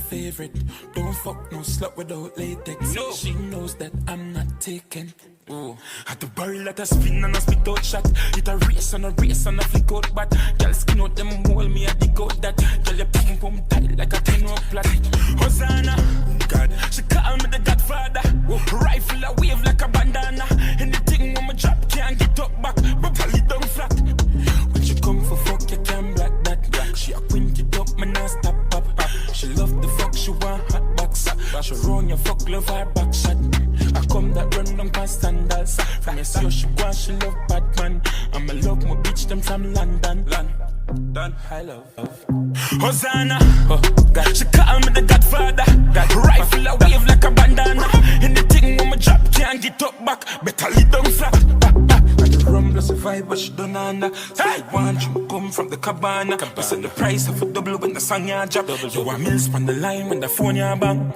favorite. Don't fuck no slut without latex. No. She knows that I'm not taken. Oh. At the barrel at a spin and a spit out shot. It a race and a flick out bat. Girl skin out them hole, me a dig out that. Girl your pum pum tight like a 10-row plot. Hosanna, God, she call me the Godfather. Rifle a wave like a bandana. Anything when me drop can't get up back. But tell it down flat. When she come for fuck, you can't black that. Black. She a quint it up, me nah stop pop. She love the fuck, she want hot box. She run your fuck, love her back shot. I come that run down past sandals. From your see how she want, she love Batman. I'm a love my bitch, them from London. Done, I love. Hosanna, oh, God. She call me the Godfather. God. Rifle a wave like a bandana. Anything when me drop can't get up back. Better lead down flat. And the rum plus a vibe, but she don't under. So I want you come from the cabana. I said the price of a double when the song ya drop. You a mills on the line when the phone ya bang.